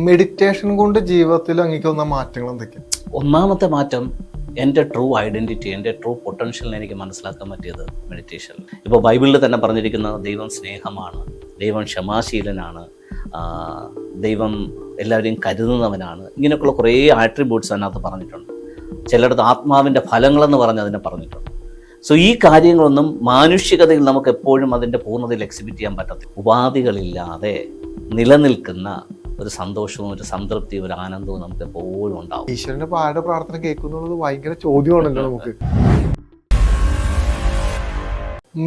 Meditation കൊണ്ട് ജീവിതത്തിൽ അങ്ങേക്കുന്ന മാറ്റങ്ങൾ എന്തൊക്കെയാണ്? ഒന്നാമത്തെ മാറ്റം എൻ്റെ ട്രൂ ഐഡൻറ്റിറ്റി, എൻ്റെ ട്രൂ പൊട്ടൻഷ്യലിനെ എനിക്ക് മനസ്സിലാക്കാൻ പറ്റിയത് മെഡിറ്റേഷനിൽ. ഇപ്പോൾ ബൈബിളിൽ തന്നെ പറഞ്ഞിരിക്കുന്ന ദൈവം സ്നേഹമാണ്, ദൈവം ക്ഷമാശീലനാണ്, ദൈവം എല്ലാവരെയും കരുതുന്നവനാണ്, ഇങ്ങനെയൊക്കെയുള്ള കുറേ ആട്രിബ്യൂട്ട്സ് അതിനകത്ത് പറഞ്ഞിട്ടുണ്ട്. ചിലയിടത്ത് ആത്മാവിൻ്റെ ഫലങ്ങളെന്ന് പറഞ്ഞ് അതിനെ പറഞ്ഞിട്ടുണ്ട്. സോ ഈ കാര്യങ്ങളൊന്നും മാനുഷികതയിൽ നമുക്ക് എപ്പോഴും അതിൻ്റെ പൂർണ്ണതയിൽ എക്സിബിറ്റ് ചെയ്യാൻ പറ്റത്തില്ല. ഉപാധികളില്ലാതെ നിലനിൽക്കുന്ന ഒരു സന്തോഷവും ഒരു സംതൃപ്തിയും ഒരു ആനന്ദവും നമുക്ക് എപ്പോഴും ഉണ്ടാവും. ഈശ്വരന്റെ പാടെ പ്രാർത്ഥന കേൾക്കുന്നുള്ളത് ഭയങ്കര ചോദ്യമാണല്ലോ നമുക്ക്.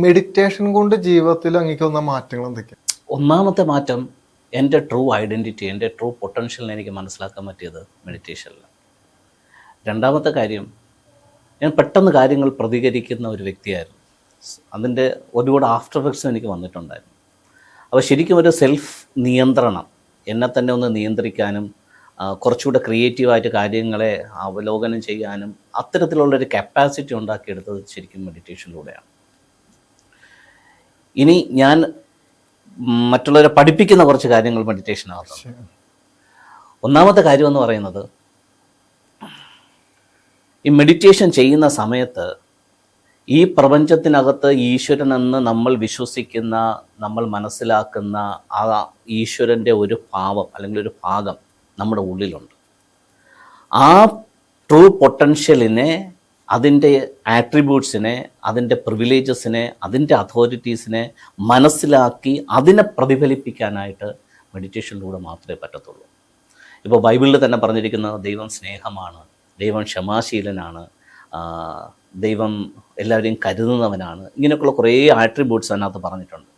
മെഡിറ്റേഷൻ കൊണ്ട് ജീവിതത്തിൽ അങ്ങേക്കുന്ന മാറ്റങ്ങൾ എന്തൊക്കെയാണ്? ഒന്നാമത്തെ മാറ്റം എൻ്റെ ട്രൂ ഐഡൻറ്റിറ്റി, എൻ്റെ ട്രൂ പൊട്ടൻഷ്യലിനെ എനിക്ക് മനസ്സിലാക്കാൻ പറ്റിയത് മെഡിറ്റേഷനിലാണ്. രണ്ടാമത്തെ കാര്യം, ഞാൻ പെട്ടെന്ന് കാര്യങ്ങൾ പ്രതികരിക്കുന്ന ഒരു വ്യക്തിയായിരുന്നു. അതിൻ്റെ ഒരുപാട് ആഫ്റ്റർ എഫക്ട്സും എനിക്ക് വന്നിട്ടുണ്ടായിരുന്നു. അപ്പോൾ ശരിക്കും ഒരു സെൽഫ് നിയന്ത്രണം, എന്നെ തന്നെ ഒന്ന് നിയന്ത്രിക്കാനും കുറച്ചുകൂടെ ക്രിയേറ്റീവായിട്ട് കാര്യങ്ങളെ അവലോകനം ചെയ്യാനും അത്തരത്തിലുള്ളൊരു കപ്പാസിറ്റി ഉണ്ടാക്കിയെടുത്തത് ശരിക്കും മെഡിറ്റേഷനിലൂടെയാണ്. ഇനി ഞാൻ മറ്റുള്ളവരെ പഠിപ്പിക്കുന്ന കുറച്ച് കാര്യങ്ങൾ മെഡിറ്റേഷനകത്ത്. ഒന്നാമത്തെ കാര്യം എന്ന് പറയുന്നത്, ഈ മെഡിറ്റേഷൻ ചെയ്യുന്ന സമയത്ത് ഈ പ്രപഞ്ചത്തിനകത്ത് ഈശ്വരനെന്ന് നമ്മൾ വിശ്വസിക്കുന്ന, നമ്മൾ മനസ്സിലാക്കുന്ന ആ ഈശ്വരൻ്റെ ഒരു ഭാവം അല്ലെങ്കിൽ ഒരു ഭാഗം നമ്മുടെ ഉള്ളിലുണ്ട്. ആ ട്രൂ പൊട്ടൻഷ്യലിനെ, അതിൻ്റെ ആട്രിബ്യൂട്ട്സിനെ, അതിൻ്റെ പ്രിവിലേജസിനെ, അതിൻ്റെ അതോറിറ്റീസിനെ മനസ്സിലാക്കി അതിനെ പ്രതിഫലിപ്പിക്കാനായിട്ട് മെഡിറ്റേഷനിലൂടെ മാത്രമേ പറ്റത്തുള്ളൂ. ഇപ്പോൾ ബൈബിളിൽ തന്നെ പറഞ്ഞിരിക്കുന്ന ദൈവം സ്നേഹമാണ്, ദൈവം ക്ഷമാശീലനാണ്, ദൈവം എല്ലാവരെയും കരുതുന്നവനാണ്, ഇങ്ങനെയൊക്കെയുള്ള കുറേ ആട്രിബ്യൂട്ട്സ് അതിനകത്ത് പറഞ്ഞിട്ടുണ്ട്.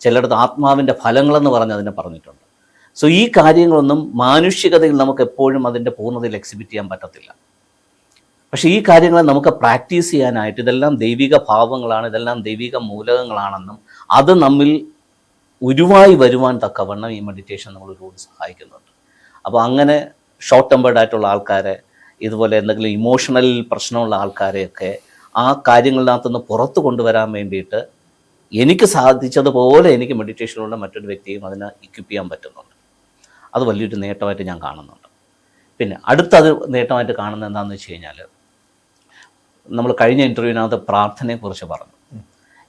ചിലയിടത്ത് ആത്മാവിൻ്റെ ഫലങ്ങളെന്ന് പറഞ്ഞ് അതിനെ പറഞ്ഞിട്ടുണ്ട്. സോ ഈ കാര്യങ്ങളൊന്നും മാനുഷികതയിൽ നമുക്ക് എപ്പോഴും അതിൻ്റെ പൂർണ്ണതയിൽ എക്സിബിറ്റ് ചെയ്യാൻ പറ്റത്തില്ല. പക്ഷേ ഈ കാര്യങ്ങളെ നമുക്ക് പ്രാക്ടീസ് ചെയ്യാനായിട്ട് ഇതെല്ലാം ദൈവിക ഭാവങ്ങളാണ്, ഇതെല്ലാം ദൈവിക മൂലകങ്ങളാണെന്നും അത് നമ്മിൽ ഉരുവായി വരുവാൻ തക്കവണ്ണം ഈ മെഡിറ്റേഷൻ നമ്മളൊരുപാട് സഹായിക്കുന്നുണ്ട്. അപ്പോൾ അങ്ങനെ ഷോർട്ട് ടെമ്പേർഡ് ആയിട്ടുള്ള ആൾക്കാരെ, ഇതുപോലെ എന്തെങ്കിലും ഇമോഷണൽ പ്രശ്നമുള്ള ആൾക്കാരെയൊക്കെ ആ കാര്യങ്ങളിനകത്തുനിന്ന് പുറത്തു കൊണ്ടുവരാൻ വേണ്ടിയിട്ട് എനിക്ക് സാധിച്ചതുപോലെ എനിക്ക് മെഡിറ്റേഷനിലൂടെ മറ്റൊരു വ്യക്തിയും അതിനെ ഇക്വിപ്പ് ചെയ്യാൻ പറ്റുന്നുണ്ട്. അത് വലിയൊരു നേട്ടമായിട്ട് ഞാൻ കാണുന്നുണ്ട്. പിന്നെ അടുത്തത് നേട്ടമായിട്ട് കാണുന്നത് എന്താണെന്ന് വെച്ച് കഴിഞ്ഞാൽ, നമ്മൾ കഴിഞ്ഞ ഇൻ്റർവ്യൂവിനകത്ത് പ്രാർത്ഥനയെക്കുറിച്ച് പറഞ്ഞു.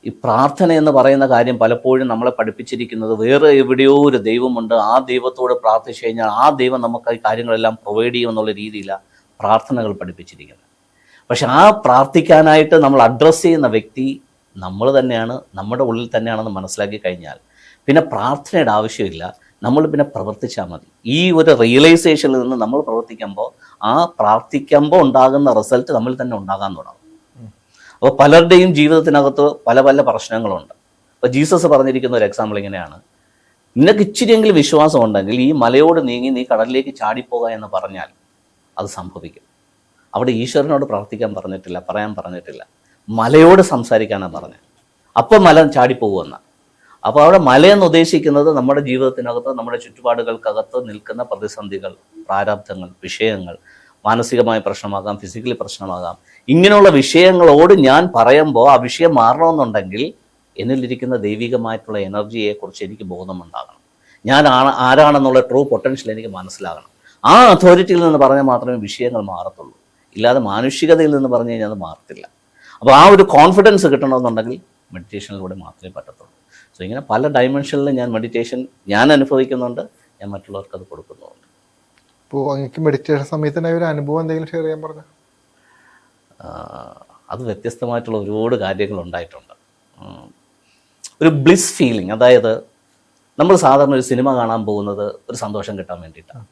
ഈ പ്രാർത്ഥന എന്ന് പറയുന്ന കാര്യം പലപ്പോഴും നമ്മളെ പഠിപ്പിച്ചിരിക്കുന്നത് വേറെ എവിടെയോ ഒരു ദൈവമുണ്ട്, ആ ദൈവത്തോട് പ്രാർത്ഥിച്ചു കഴിഞ്ഞാൽ ആ ദൈവം നമുക്ക് ഈ കാര്യങ്ങളെല്ലാം പ്രൊവൈഡ് ചെയ്യുമെന്നുള്ള രീതിയിലാണ് പ്രാർത്ഥനകൾ പഠിപ്പിച്ചിരിക്കുന്നത്. പക്ഷെ ആ പ്രാർത്ഥിക്കാനായിട്ട് നമ്മൾ അഡ്രസ്സ് ചെയ്യുന്ന വ്യക്തി നമ്മൾ തന്നെയാണ്, നമ്മുടെ ഉള്ളിൽ തന്നെയാണെന്ന് മനസ്സിലാക്കി കഴിഞ്ഞാൽ പിന്നെ പ്രാർത്ഥനയുടെ ആവശ്യമില്ല, നമ്മൾ പിന്നെ പ്രവർത്തിച്ചാൽ മതി. ഈ ഒരു റിയലൈസേഷനിൽ നിന്ന് നമ്മൾ പ്രവർത്തിക്കുമ്പോൾ ആ പ്രാർത്ഥിക്കുമ്പോൾ ഉണ്ടാകുന്ന റിസൾട്ട് നമ്മൾ തന്നെ ഉണ്ടാകാൻ തുടങ്ങും. അപ്പോൾ പലരുടെയും ജീവിതത്തിനകത്ത് പല പല പ്രശ്നങ്ങളുണ്ട്. അപ്പോൾ ജീസസ് പറഞ്ഞിരിക്കുന്ന ഒരു എക്സാമ്പിൾ ഇങ്ങനെയാണ്, നിനക്ക് ഇച്ചിരിയെങ്കിലും വിശ്വാസം ഉണ്ടെങ്കിൽ ഈ മലയോട് നീങ്ങി നീ കടലിലേക്ക് ചാടിപ്പോകുക എന്ന് പറഞ്ഞാൽ അത് സംഭവിക്കും. അവിടെ ഈശ്വരനോട് പ്രാർത്ഥിക്കാൻ പറഞ്ഞിട്ടില്ല, പറയാൻ പറഞ്ഞിട്ടില്ല, മലയോട് സംസാരിക്കാനാണ് പറഞ്ഞത്. അപ്പോൾ മല ചാടിപ്പോകുമെന്ന. അപ്പോൾ അവിടെ മലയെന്ന് ഉദ്ദേശിക്കുന്നത് നമ്മുടെ ജീവിതത്തിനകത്ത്, നമ്മുടെ ചുറ്റുപാടുകൾക്കകത്ത് നിൽക്കുന്ന പ്രതിസന്ധികൾ, പ്രാരാബ്ധങ്ങൾ, വിഷയങ്ങൾ, മാനസികമായ പ്രശ്നമാകാം, ഫിസിക്കലി പ്രശ്നമാകാം. ഇങ്ങനെയുള്ള വിഷയങ്ങളോട് ഞാൻ പറയുമ്പോൾ ആ വിഷയം മാറണമെന്നുണ്ടെങ്കിൽ എന്നിലിരിക്കുന്ന ദൈവികമായിട്ടുള്ള എനർജിയെക്കുറിച്ച് എനിക്ക് ബോധമുണ്ടാകണം. ഞാൻ ആരാണെന്നുള്ള ട്രൂ പൊട്ടൻഷ്യൽ എനിക്ക് മനസ്സിലാകണം. ആ അതോറിറ്റിയിൽ നിന്ന് പറഞ്ഞാൽ മാത്രമേ വിഷയങ്ങൾ മാറത്തുള്ളൂ. ഇല്ലാതെ മാനുഷികതയിൽ നിന്ന് പറഞ്ഞു കഴിഞ്ഞാൽ അത് മാറത്തില്ല. അപ്പോൾ ആ ഒരു കോൺഫിഡൻസ് കിട്ടണമെന്നുണ്ടെങ്കിൽ മെഡിറ്റേഷനിലൂടെ മാത്രമേ പറ്റത്തുള്ളൂ. സോ ഇങ്ങനെ പല ഡയമെൻഷനിൽ ഞാൻ മെഡിറ്റേഷൻ അനുഭവിക്കുന്നുണ്ട്, ഞാൻ മറ്റുള്ളവർക്ക് അത് കൊടുക്കുന്നുണ്ട്. ഇപ്പോൾ അങ്ങക്ക് മെഡിറ്റേഷൻ സമയത്തുണ്ടായ ഒരു അനുഭവം എന്തെങ്കിലും ഷെയർ ചെയ്യാൻ പറഞ്ഞാൽ? അത് വ്യത്യസ്തമായിട്ടുള്ള ഒരുപാട് കാര്യങ്ങൾ ഉണ്ടായിട്ടുണ്ട്. ഒരു ബ്ലിസ് ഫീലിംഗ്, അതായത് നമ്മൾ സാധാരണ ഒരു സിനിമ കാണാൻ പോകുന്നത് ഒരു സന്തോഷം കിട്ടാൻ വേണ്ടിയിട്ടാണ്,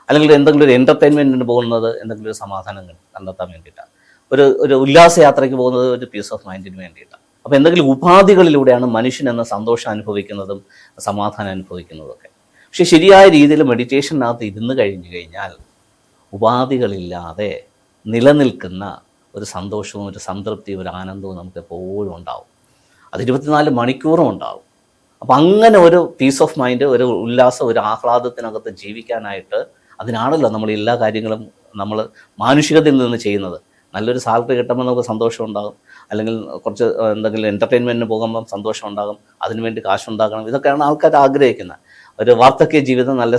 അല്ലെങ്കിൽ എന്തെങ്കിലും ഒരു എൻ്റർടൈൻമെൻറ്റിന് പോകുന്നത് എന്തെങ്കിലും ഒരു സമാധാനം കണ്ടെത്താൻ വേണ്ടിയിട്ടാണ്, ഒരു ഉല്ലാസയാത്രയ്ക്ക് പോകുന്നത് ഒരു പീസ് ഓഫ് മൈൻഡിന് വേണ്ടിയിട്ടാണ്. അപ്പോൾ എന്തെങ്കിലും ഉപാധികളിലൂടെയാണ് മനുഷ്യൻ എന്ന സന്തോഷം അനുഭവിക്കുന്നതും സമാധാനം അനുഭവിക്കുന്നതും ഒക്കെ. പക്ഷെ ശരിയായ രീതിയിൽ മെഡിറ്റേഷനകത്ത് ഇരുന്ന് കഴിഞ്ഞു കഴിഞ്ഞാൽ ഉപാധികളില്ലാതെ നിലനിൽക്കുന്ന ഒരു സന്തോഷവും ഒരു സംതൃപ്തിയും ഒരു ആനന്ദവും നമുക്ക് എപ്പോഴും ഉണ്ടാവും. അത് 24 മണിക്കൂറും ഉണ്ടാവും. അപ്പം അങ്ങനെ ഒരു പീസ് ഓഫ് മൈൻഡ്, ഒരു ഉല്ലാസം, ഒരു ആഹ്ലാദത്തിനകത്ത് ജീവിക്കാനായിട്ട് അതിനാണല്ലോ നമ്മൾ എല്ലാ കാര്യങ്ങളും നമ്മൾ മാനുഷികതയിൽ നിന്ന് ചെയ്യുന്നത്. നല്ലൊരു സാലറി കിട്ടുമ്പോൾ നമുക്ക് സന്തോഷം ഉണ്ടാകും, അല്ലെങ്കിൽ കുറച്ച് എന്തെങ്കിലും എൻ്റർടൈൻമെൻറ്റിന് പോകുമ്പം സന്തോഷം ഉണ്ടാകും, അതിനുവേണ്ടി കാശുണ്ടാക്കണം, ഇതൊക്കെയാണ് ആൾക്കാർ ആഗ്രഹിക്കുന്നത്. ഒരു വാർദ്ധക്യ ജീവിതം നല്ല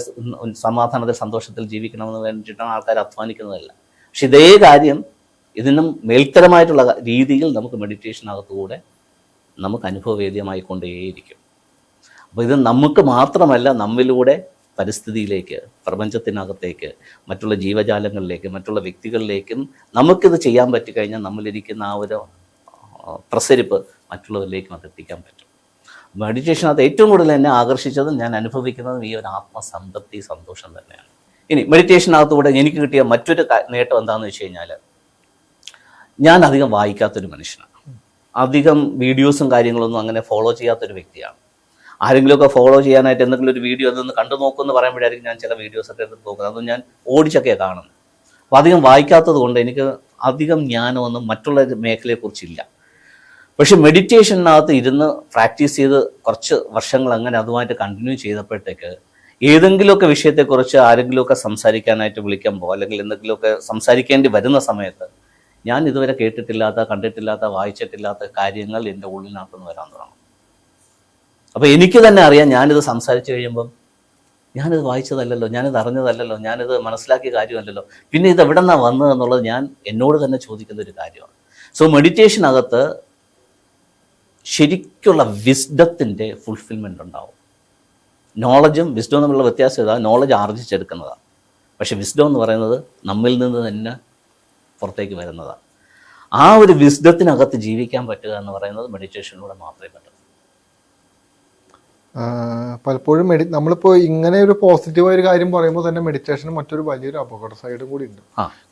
സമാധാനത്തിൽ സന്തോഷത്തിൽ ജീവിക്കണമെന്ന് വേണ്ടിയിട്ടാണ് ആൾക്കാർ അധ്വാനിക്കുന്നതല്ല. പക്ഷെ ഇതേ കാര്യം ഇതിനും മേൽത്തരമായിട്ടുള്ള രീതിയിൽ നമുക്ക് മെഡിറ്റേഷനകത്തുകൂടെ നമുക്ക് അനുഭവവേദ്യമായിക്കൊണ്ടേയിരിക്കും. അപ്പോൾ ഇത് നമുക്ക് മാത്രമല്ല, നമ്മിലൂടെ പരിസ്ഥിതിയിലേക്ക്, പ്രപഞ്ചത്തിനകത്തേക്ക്, മറ്റുള്ള ജീവജാലങ്ങളിലേക്ക്, മറ്റുള്ള വ്യക്തികളിലേക്കും നമുക്കിത് ചെയ്യാൻ പറ്റിക്കഴിഞ്ഞാൽ നമ്മളിരിക്കുന്ന ആ ഒരു പ്രസരിപ്പ് മറ്റുള്ളവരിലേക്കും അത് എത്തിക്കാൻ പറ്റും. മെഡിറ്റേഷനകത്ത് ഏറ്റവും കൂടുതൽ എന്നെ ആകർഷിച്ചതും ഞാൻ അനുഭവിക്കുന്നതും ഈ ഒരു ആത്മസംതൃപ്തി, സന്തോഷം തന്നെയാണ്. ഇനി മെഡിറ്റേഷനകത്തുകൂടെ എനിക്ക് കിട്ടിയ മറ്റൊരു നേട്ടം എന്താണെന്ന് വെച്ച് കഴിഞ്ഞാൽ, ഞാൻ അധികം വായിക്കാത്തൊരു മനുഷ്യനാണ്. അധികം വീഡിയോസും കാര്യങ്ങളൊന്നും അങ്ങനെ ഫോളോ ചെയ്യാത്തൊരു വ്യക്തിയാണ്. ആരെങ്കിലുമൊക്കെ ഫോളോ ചെയ്യാനായിട്ട് എന്തെങ്കിലും ഒരു വീഡിയോ അതൊന്ന് കണ്ടു നോക്കുമെന്ന് പറയുമ്പോഴായിരിക്കും ഞാൻ ചില വീഡിയോസൊക്കെ എടുത്ത് നോക്കുന്നത്. അതൊന്നും ഞാൻ ഓടിച്ചൊക്കെയാണ് കാണുന്നത്. അപ്പോൾ അധികം വായിക്കാത്തത് കൊണ്ട് എനിക്ക് അധികം ജ്ഞാനമൊന്നും മറ്റുള്ള മേഖലയെക്കുറിച്ചില്ല. പക്ഷെ മെഡിറ്റേഷനകത്ത് ഇരുന്ന് പ്രാക്ടീസ് ചെയ്ത് കുറച്ച് വർഷങ്ങൾ അങ്ങനെ അതുമായിട്ട് കണ്ടിന്യൂ ചെയ്തപ്പോഴത്തേക്ക് ഏതെങ്കിലുമൊക്കെ വിഷയത്തെക്കുറിച്ച് ആരെങ്കിലുമൊക്കെ സംസാരിക്കാനായിട്ട് വിളിക്കുമ്പോൾ, അല്ലെങ്കിൽ എന്തെങ്കിലുമൊക്കെ സംസാരിക്കേണ്ടി വരുന്ന സമയത്ത് ഞാൻ ഇതുവരെ കേട്ടിട്ടില്ലാത്ത, കണ്ടിട്ടില്ലാത്ത, വായിച്ചിട്ടില്ലാത്ത കാര്യങ്ങൾ എൻ്റെ ഉള്ളിനകത്തുനിന്ന് വരാൻ തുടങ്ങും. അപ്പോൾ എനിക്ക് തന്നെ അറിയാം, ഞാനിത് സംസാരിച്ച് കഴിയുമ്പം ഞാനിത് വായിച്ചതല്ലല്ലോ, ഞാനിത് അറിഞ്ഞതല്ലല്ലോ, ഞാനിത് മനസ്സിലാക്കിയ കാര്യമല്ലല്ലോ, പിന്നെ ഇത് എവിടെ നിന്നാണ് വന്നതെന്നുള്ളത് ഞാൻ എന്നോട് തന്നെ ചോദിക്കുന്ന ഒരു കാര്യമാണ്. സോ മെഡിറ്റേഷനകത്ത് ശരിക്കുള്ള വിസ്ഡത്തിൻ്റെ ഫുൾഫിൽമെൻ്റ് ഉണ്ടാവും. നോളജും വിസ്ഡവും തമ്മിലുള്ള വ്യത്യാസം ഇതാണ്. നോളജ് ആർജിച്ചെടുക്കുന്നതാണ്, പക്ഷെ വിസ്ഡം എന്ന് പറയുന്നത് നമ്മിൽ നിന്ന് തന്നെ പുറത്തേക്ക് വരുന്നതാണ്. ആ ഒരു വിസ്ഡത്തിനകത്ത് ജീവിക്കാൻ പറ്റുക എന്ന് പറയുന്നത് മെഡിറ്റേഷനിലൂടെ മാത്രമേ പറ്റൂ. പലപ്പോഴും നമ്മളിപ്പോൾ ഇങ്ങനെ ഒരു പോസിറ്റീവായ ഒരു കാര്യം പറയുമ്പോൾ തന്നെ മെഡിറ്റേഷന് മറ്റൊരു വലിയൊരു അപകട സൈഡും കൂടി ഉണ്ട്.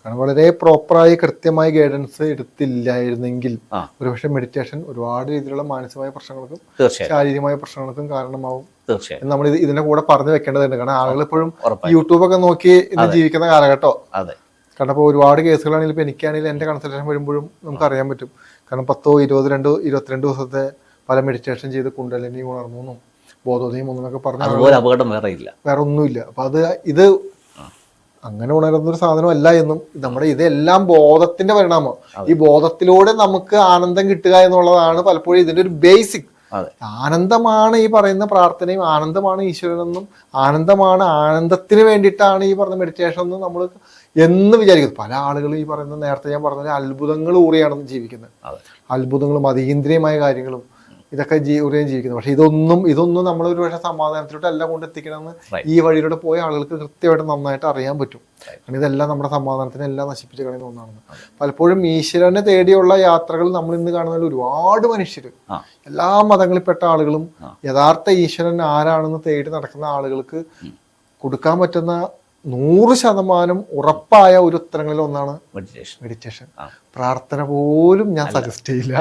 കാരണം വളരെ പ്രോപ്പറായി കൃത്യമായി ഗൈഡൻസ് എടുത്തില്ലായിരുന്നെങ്കിൽ ഒരുപക്ഷെ മെഡിറ്റേഷൻ ഒരുപാട് രീതിയിലുള്ള മാനസികമായ പ്രശ്നങ്ങൾക്കും ശാരീരികമായ പ്രശ്നങ്ങൾക്കും കാരണമാവും. നമ്മൾ ഇതിന്റെ കൂടെ പറഞ്ഞു വെക്കേണ്ടതുണ്ട്. കാരണം ആളുകൾ ഇപ്പോഴും യൂട്യൂബൊക്കെ നോക്കി ഇന്ന് ജീവിക്കുന്ന കാലഘട്ടം. കാരണം ഇപ്പോൾ ഒരുപാട് കേസുകളാണെങ്കിലും ഇപ്പം എനിക്കാണെങ്കിലും എൻ്റെ കൺസൾട്ടേഷൻ വരുമ്പോഴും നമുക്ക് അറിയാൻ പറ്റും. കാരണം 10, 20, 22 ദിവസത്തെ പല മെഡിറ്റേഷൻ ചെയ്ത് കുണ്ടലിനി ഉണർന്നു, ബോധോദയം ഒന്നൊക്കെ പറഞ്ഞ അപകടം വേറെ ഒന്നുമില്ല. അപ്പൊ ഇത് അങ്ങനെ ഉണരുന്നൊരു സാധനമല്ല എന്നും, നമ്മുടെ ഇതെല്ലാം ബോധത്തിന്റെ പരിണാമം. ഈ ബോധത്തിലൂടെ നമുക്ക് ആനന്ദം കിട്ടുക എന്നുള്ളതാണ് പലപ്പോഴും ഇതിന്റെ ഒരു ബേസിക്. ആനന്ദമാണ് ഈ പറയുന്ന പ്രാർത്ഥനയും, ആനന്ദമാണ് ഈശ്വരനെന്നും, ആനന്ദമാണ് ആനന്ദത്തിന് വേണ്ടിയിട്ടാണ് ഈ പറഞ്ഞ മെഡിറ്റേഷൻ എന്നും നമ്മൾ എന്ന് വിചാരിക്കുന്നു. പല ആളുകളും ഈ പറയുന്ന നേരത്തെ ഞാൻ പറഞ്ഞ അത്ഭുതങ്ങൾ ഊറിയാണ് ജീവിക്കുന്നത്. അത്ഭുതങ്ങളും അതീന്ദ്രിയമായ കാര്യങ്ങളും ഇതൊക്കെ ജീവിക്കുന്നത്. പക്ഷെ ഇതൊന്നും നമ്മൾ ഒരു പക്ഷേ സമാധാനത്തിലോട്ട് എല്ലാം കൊണ്ട് എത്തിക്കണമെന്ന് ഈ വഴിയിലൂടെ പോയ ആളുകൾക്ക് കൃത്യമായിട്ട് നന്നായിട്ട് അറിയാൻ പറ്റും. കാരണം ഇതെല്ലാം നമ്മുടെ സമാധാനത്തിനെ എല്ലാം നശിപ്പിച്ച് കളയുന്ന ഒന്നാണെന്ന്. പലപ്പോഴും ഈശ്വരനെ തേടിയുള്ള യാത്രകൾ നമ്മൾ ഇന്ന് കാണുന്നതിൽ ഒരുപാട് മനുഷ്യർ, എല്ലാ മതങ്ങളിൽപ്പെട്ട ആളുകളും യഥാർത്ഥ ഈശ്വരൻ ആരാണെന്ന് തേടി നടക്കുന്ന ആളുകൾക്ക് കൊടുക്കാൻ പറ്റുന്ന 100% ഉറപ്പായ ഒരു ഉത്തരങ്ങളിൽ ഒന്നാണ് മെഡിറ്റേഷൻ. പ്രാർത്ഥന പോലും ഞാൻ സജസ്റ്റ് ചെയ്യില്ല.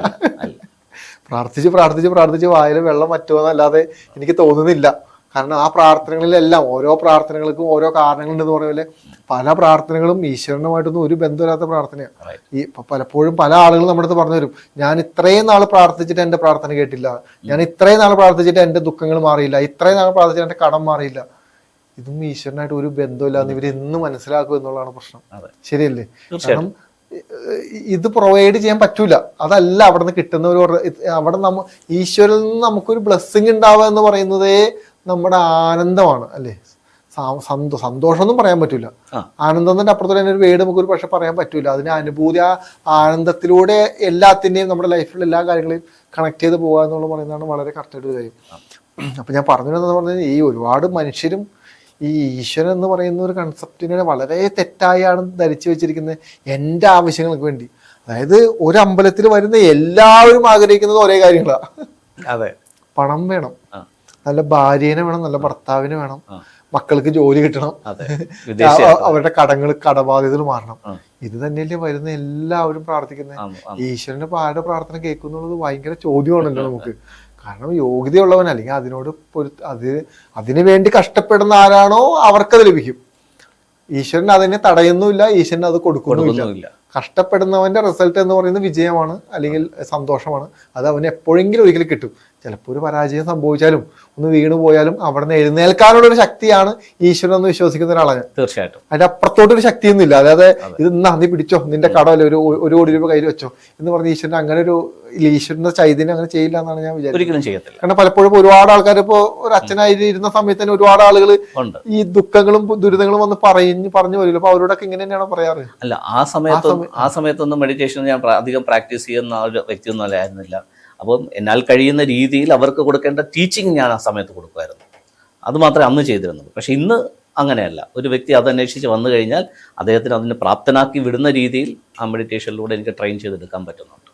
പ്രാർത്ഥിച്ച് വായിൽ വെള്ളം പറ്റുമെന്നല്ലാതെ എനിക്ക് തോന്നുന്നില്ല. കാരണം ആ പ്രാർത്ഥനകളിലെല്ലാം ഓരോ പ്രാർത്ഥനകൾക്കും ഓരോ കാരണങ്ങളുണ്ടെന്ന് പറയുന്നത് പല പ്രാർത്ഥനകളും ഈശ്വരനുമായിട്ടൊന്നും ഒരു ബന്ധമില്ലാത്ത പ്രാർത്ഥനയാണ്. ഈ പലപ്പോഴും പല ആളുകളും നമ്മുടെ അടുത്ത് പറഞ്ഞു തരും, ഞാൻ ഇത്രയും നാൾ പ്രാർത്ഥിച്ചിട്ട് എൻ്റെ പ്രാർത്ഥന കേട്ടില്ല, ഞാൻ ഇത്രയും നാൾ പ്രാർത്ഥിച്ചിട്ട് എൻ്റെ ദുഃഖങ്ങൾ മാറിയില്ല, ഇത്രയും നാൾ പ്രാർത്ഥിച്ചിട്ട് എൻ്റെ കടം മാറിയില്ല. ഇതും ഈശ്വരനായിട്ട് ഒരു ബന്ധമില്ല എന്ന് ഇവരെന്ന് മനസ്സിലാക്കും എന്നുള്ളതാണ് പ്രശ്നം. ശരിയല്ലേ? കാരണം ഇത് പ്രൊവൈഡ് ചെയ്യാൻ പറ്റൂല. അതല്ല അവിടെ നിന്ന് കിട്ടുന്ന അവിടെ ഈശ്വരനിൽ നിന്ന് നമുക്കൊരു ബ്ലെസ്സിങ് ഉണ്ടാവുക എന്ന് പറയുന്നതേ നമ്മുടെ ആനന്ദമാണ്, അല്ലേ? സന്തോഷമൊന്നും പറയാൻ പറ്റൂല. ആനന്ദത്തിന്റെ അപ്പുറത്തോടെ തന്നെ ഒരു വേട് നമുക്കൊരു പക്ഷെ പറയാൻ പറ്റൂല. അതിന്റെ അനുഭൂതി, ആ ആനന്ദത്തിലൂടെ എല്ലാത്തിന്റെയും നമ്മുടെ ലൈഫിൽ എല്ലാ കാര്യങ്ങളെയും കണക്ട് ചെയ്ത് പോകുക എന്നുള്ള പറയുന്നതാണ് വളരെ കറക്റ്റായിട്ട് ഒരു കാര്യം. അപ്പൊ ഞാൻ പറഞ്ഞിരുന്നത് പറഞ്ഞാൽ ഈ ഒരുപാട് മനുഷ്യരും ഈ ഈശ്വരൻ എന്ന് പറയുന്ന ഒരു കൺസെപ്റ്റിനെ വളരെ തെറ്റായാണ് ധരിച്ചു വെച്ചിരിക്കുന്നത് എൻ്റെ ആവശ്യങ്ങൾക്ക് വേണ്ടി. അതായത് ഒരു അമ്പലത്തിൽ വരുന്ന എല്ലാവരും ആഗ്രഹിക്കുന്നത് ഒരേ കാര്യങ്ങളാണ്. അതെ, പണം വേണം, നല്ല ഭാര്യനെ വേണം, നല്ല ഭർത്താവിനെ വേണം, മക്കൾക്ക് ജോലി കിട്ടണം, അവരുടെ കടബാധ്യതകൾ മാറണം. ഇത് തന്നെയല്ലേ വരുന്ന എല്ലാവരും പ്രാർത്ഥിക്കുന്നത്. ഈശ്വരന്റെ ആരുടെ പ്രാർത്ഥന കേൾക്കുന്നുള്ളത് ഭയങ്കര ചോദ്യമാണല്ലോ നമുക്ക്. കാരണം യോഗ്യതയുള്ളവൻ, അല്ലെങ്കിൽ അതിനു വേണ്ടി കഷ്ടപ്പെടുന്ന ആരാണോ അവർക്കത് ലഭിക്കും. ഈശ്വരൻ അതിനെ തടയുന്നുമില്ല, ഈശ്വരൻ അത് കൊടുക്കുന്നുമില്ല. കഷ്ടപ്പെടുന്നവന്റെ റിസൾട്ട് എന്ന് പറയുന്നത് വിജയമാണ്, അല്ലെങ്കിൽ സന്തോഷമാണ്. അത് അവന് എപ്പോഴെങ്കിലും ഒരിക്കലും കിട്ടും. ചിലപ്പോൾ ഒരു പരാജയം സംഭവിച്ചാലും ഒന്ന് വീണു പോയാലും അവിടെ നിന്ന് എഴുന്നേൽക്കാനുള്ള ഒരു ശക്തിയാണ് ഈശ്വരൻ എന്ന് വിശ്വസിക്കുന്ന ഒരാളാണ് ഞാൻ. തീർച്ചയായിട്ടും അതിന്റെ അപ്പുറത്തോട്ടൊരു ശക്തിയൊന്നും ഇല്ല. അതായത് ഇത് നീ പിടിച്ചോ, നിന്റെ കടമല്ലേ, ഒരു കോടി രൂപ കയ്യിൽ വെച്ചോ എന്ന് പറഞ്ഞ് ഈശ്വരൻ അങ്ങനെ ഒരു ഈശ്വരന്റെ ചൈതന്യം അങ്ങനെ ചെയ്യില്ല എന്നാണ് ഞാൻ വിചാരിക്കുന്നത്. ഒരിക്കലും ചെയ്യത്തില്ല. കാരണം പലപ്പോഴും ഒരുപാട് ആൾക്കാർ ഇപ്പോ ഒരു അച്ഛനായി ഇരുന്ന സമയത്ത് തന്നെ ഒരുപാട് ആളുകൾ ഉണ്ട് ഈ ദുഃഖങ്ങളും ദുരിതങ്ങളും വന്ന് പറഞ്ഞു വരില്ല. അപ്പൊ അവരോടൊക്കെ ഇങ്ങനെ തന്നെയാണ് പറയാറ്. അല്ല, ആ സമയത്തൊന്നും മെഡിറ്റേഷൻ ഞാൻ അധികം പ്രാക്ടീസ് ചെയ്യുന്ന ഒരു വ്യക്തിയൊന്നും അല്ലായിരുന്നില്ല. അപ്പം എന്നാൽ കഴിയുന്ന രീതിയിൽ അവർക്ക് കൊടുക്കേണ്ട ടീച്ചിങ് ഞാൻ ആ സമയത്ത് കൊടുക്കുമായിരുന്നു. അത് മാത്രമേ അന്ന് ചെയ്തിരുന്നുള്ളൂ. പക്ഷെ ഇന്ന് അങ്ങനെയല്ല. ഒരു വ്യക്തി അത് അന്വേഷിച്ച് വന്നു കഴിഞ്ഞാൽ അദ്ദേഹത്തിന് അതിന് പ്രാപ്തനാക്കി വിടുന്ന രീതിയിൽ ആ മെഡിറ്റേഷനിലൂടെ എനിക്ക് ട്രെയിൻ ചെയ്തെടുക്കാൻ പറ്റുന്നുണ്ട്.